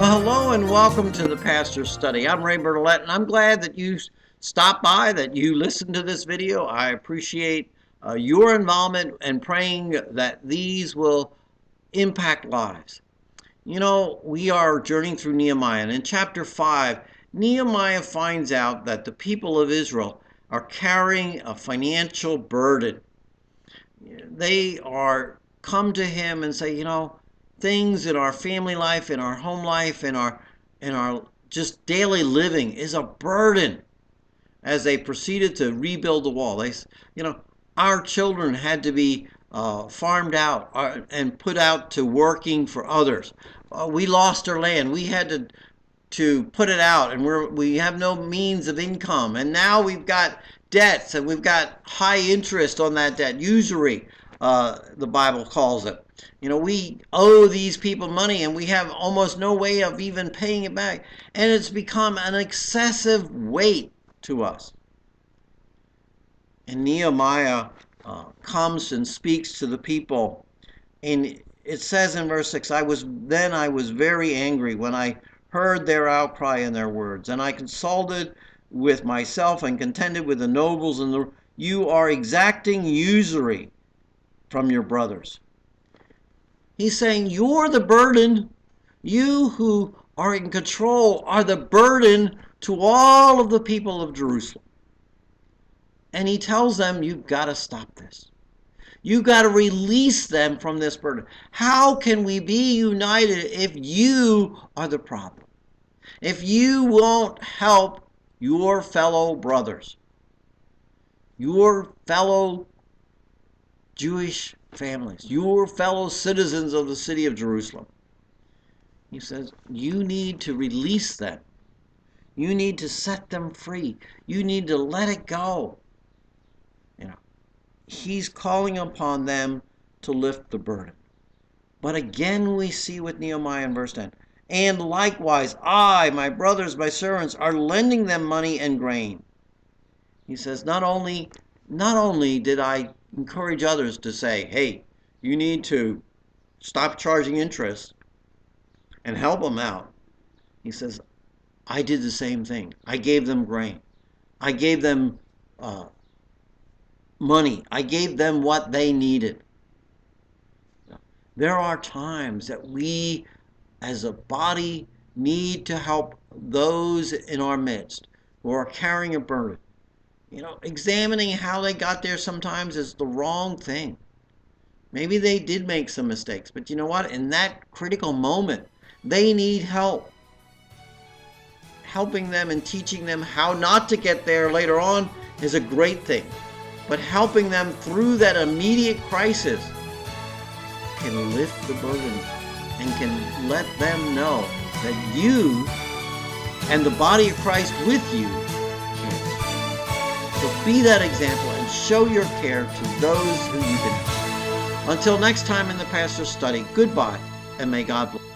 Well, hello and welcome to the Pastor's Study. I'm Ray Bertolette, and I'm glad that you stopped by, that you listened to this video. I appreciate your involvement and praying that these will impact lives. You know, we are journeying through Nehemiah, and in chapter 5, Nehemiah finds out that the people of Israel are carrying a financial burden. They are come to him and say, things in our family life, in our home life, in our just daily living is a burden. As they proceeded to rebuild the wall, our children had to be farmed out and put out to working for others. We lost our land. We had to put it out, and we have no means of income. And now we've got debts, and we've got high interest on that debt, usury, the Bible calls it. We owe these people money, and we have almost no way of even paying it back. And it's become an excessive weight to us. And Nehemiah comes and speaks to the people. And it says in verse 6, I was very angry when I heard their outcry and their words. And I consulted with myself and contended with the nobles, and you are exacting usury from your brothers. He's saying, you're the burden. You who are in control are the burden to all of the people of Jerusalem. And he tells them, you've got to stop this. You've got to release them from this burden. How can we be united if you are the problem? If you won't help your fellow brothers, your fellow Jewish families, your fellow citizens of the city of Jerusalem. He says, you need to release them. You need to set them free. You need to let it go. He's calling upon them to lift the burden. But again, we see with Nehemiah in verse 10, and likewise, I, my brothers, my servants, are lending them money and grain. He says, not only did I encourage others to say, hey, you need to stop charging interest and help them out. He says, I did the same thing. I gave them grain. I gave them money. I gave them what they needed. There are times that we as a body need to help those in our midst who are carrying a burden. Examining how they got there sometimes is the wrong thing. Maybe they did make some mistakes, but you know what? In that critical moment, they need help. Helping them and teaching them how not to get there later on is a great thing. But helping them through that immediate crisis can lift the burden and can let them know that you and the body of Christ with you can. So be that example and show your care to those who you can help. Until next time in the Pastor's Study, goodbye, and may God bless.